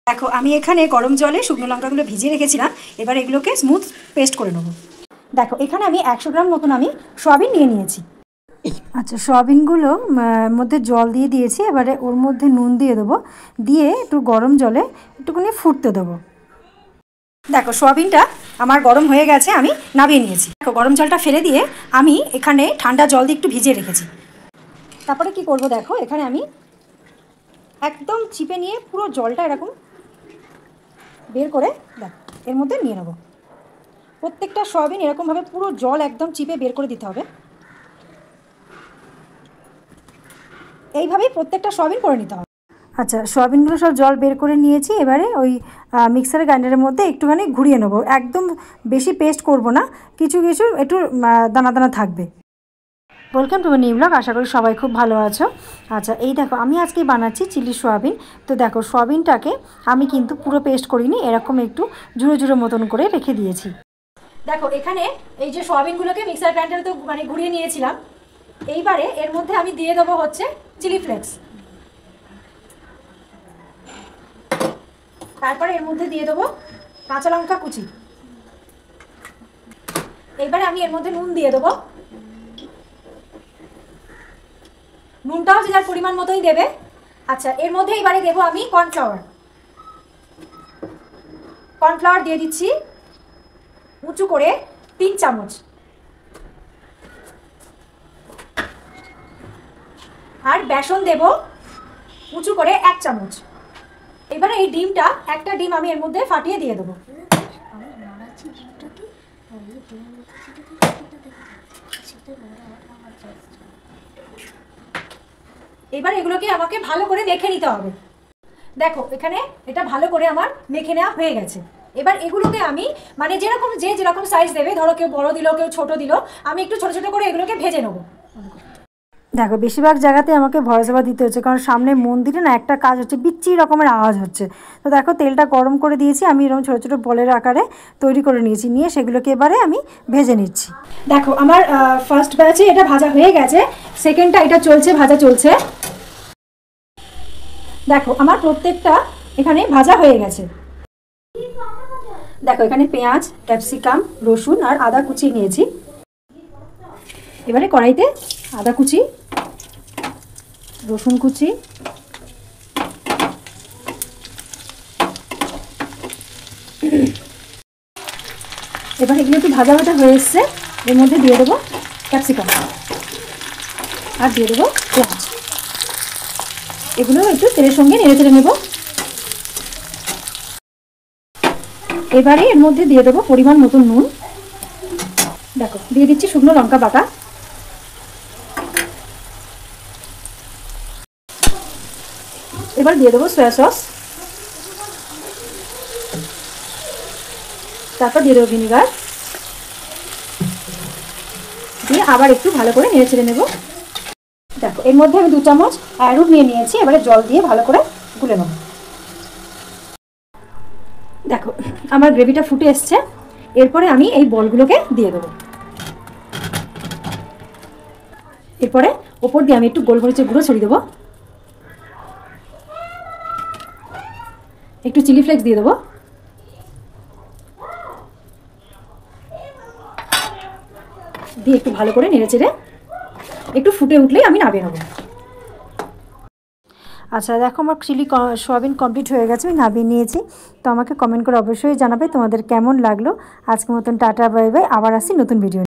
দেখো আমি এখানে গরম জলে শুকনো লঙ্কাগুলো ভিজিয়ে রেখেছিলাম, এবার এগুলোকে স্মুথ পেস্ট করে নেবো। দেখো এখানে আমি 100 গ্রাম মতন আমি সয়াবিন নিয়ে নিয়েছি। আচ্ছা, সয়াবিনগুলো মধ্যে জল দিয়ে দিয়েছি, এবারে ওর মধ্যে নুন দিয়ে দেবো, দিয়ে একটু গরম জলে একটুখানি ফুটতে দেবো। দেখো সয়াবিনটা আমার গরম হয়ে গেছে, আমি নামিয়ে নিয়েছি। দেখো গরম জলটা ফেলে দিয়ে আমি এখানে ঠান্ডা জল দিয়ে একটু ভিজিয়ে রেখেছি। তারপরে কি করব, দেখো এখানে আমি একদম চিপে নিয়ে পুরো জলটা এরকম বের করে দেখো এর মধ্যে নিয়ে নেবো। প্রত্যেকটা সয়াবিন এরকমভাবে পুরো জল একদম চিপে বের করে দিতে হবে। এইভাবেই প্রত্যেকটা সয়াবিন করে নিতে হবে। আচ্ছা, সয়াবিনগুলো সব জল বের করে নিয়েছি, এবারে ওই মিক্সার গ্রাইন্ডারের মধ্যে একটুখানি ঘুরিয়ে নেবো। একদম বেশি পেস্ট করব না, কিছু কিছু একটু দানা দানা থাকবে। Welcome to my new blog, আশা করি সবাই খুব ভালো আছো। আচ্ছা এই দেখো আমি আজকে বানাচ্ছি চিলি সয়াবিন। তো দেখো সয়াবিনটাকে আমি কিন্তু পুরো পেস্ট করিনি, এরকম একটু জুড়ো জুড়ো মতন করে রেখে দিয়েছি। দেখো এখানে এই যে সয়াবিনগুলোকে মিক্সার গ্রাইন্ডারে তো মানে ঘুরিয়ে নিয়েছিলাম, এইবারে এর মধ্যে আমি দিয়ে দেবো হচ্ছে চিলি ফ্লেক্স, তারপরে এর মধ্যে দিয়ে দেবো কাঁচা লঙ্কা কুচি, এইবারে আমি এর মধ্যে নুন দিয়ে দেবো। নুনটাও যে যার পরিমাণ মতোই দেবে। আচ্ছা এর মধ্যে এবারে দেবো আমি কর্নফ্লাওয়ার দিয়ে দিচ্ছি উঁচু করে 3 চামচ, আর বেসন দেব উঁচু করে 1 চামচ। এবারে এই ডিমটা, একটা ডিম আমি এর মধ্যে ফাটিয়ে দিয়ে দেবো। এবার এগুলোকে আমাকে ভালো করে মেখে নিতে হবে। দেখো এখানে এটা ভালো করে আমার মেখে নেওয়া হয়ে গেছে। এবার এগুলোকে আমি মানে যেরকম সাইজ দেবে, ধরো কেউ বড় দিল কেউ ছোট দিল, আমি একটু ছোট ছোট করে এগুলোকে ভেজে নেবো। দেখো বেশিরভাগ জায়গাতে আমাকে ভয়েস ওভার দিতে হচ্ছে, কারণ সামনে মন্দিরে না একটা কাজ হচ্ছে, বিচ্ছিরি রকমের আওয়াজ হচ্ছে। তো দেখো তেলটা গরম করে দিয়েছি, আমি এরকম ছোটো ছোটো বলের আকারে তৈরি করে নিয়েছি, নিয়ে সেগুলোকে এবারে আমি ভেজে নিচ্ছি। দেখো আমার ফার্স্ট ব্যাচে এটা ভাজা হয়ে গেছে, সেকেন্ডটা এটা চলছে, ভাজা চলছে। দেখো আমার প্রত্যেকটা এখানে ভাজা হয়ে গেছে। দেখো এখানে পেঁয়াজ, ক্যাপসিকাম, রসুন আর আদা কুচি নিয়েছি। এবারে কড়াইতে আদা কুচি, রসুন কুচি, এবার এগুলো একটু ভাজা ভাজা হয়ে এসছে, এর মধ্যে দিয়ে দেবো ক্যাপসিকাম আর দিয়ে দেবো পেঁয়াজ। এগুলো একটু তেলের সঙ্গে নেড়ে চেড়ে নেব। এবারে এর মধ্যে দিয়ে দেবো পরিমাণ মতন নুন। দেখো দিয়ে দিচ্ছি শুকনো লঙ্কা বাটা, এবার দিয়ে দেবো সয়া সস, তারপর দিয়ে দেবো ভিনিগার, দিয়ে আবার একটু ভালো করে নেড়ে চেড়ে নেব। দেখো এর মধ্যে আমি 2 চামচ অ্যারোট নিয়ে নিয়েছি, এবারে জল দিয়ে ভালো করে গুলে নেব। দেখো আমার গ্রেভিটা ফুটে এসছে, এরপরে আমি এই বলগুলোকে দিয়ে দেবো। এরপরে ওপর দিয়ে আমি একটু গোলমরিচের গুঁড়ো ছড়িয়ে দেবো, একটু চিলি ফ্লেক্স দিয়ে দেবো, দিয়ে একটু ভালো করে নেড়ে চেড়ে একটু ফুটে উঠলেই আমি নামিয়ে নেবো। আচ্ছা দেখো আমার চিলি সয়াবিন কমপ্লিট হয়ে গেছে, আমি নামিয়ে নিয়েছি। তো আমাকে কমেন্ট করে অবশ্যই জানাবে তোমাদের কেমন লাগলো। আজকের মতন টাটা বাই বাই, আবার আসি নতুন ভিডিও।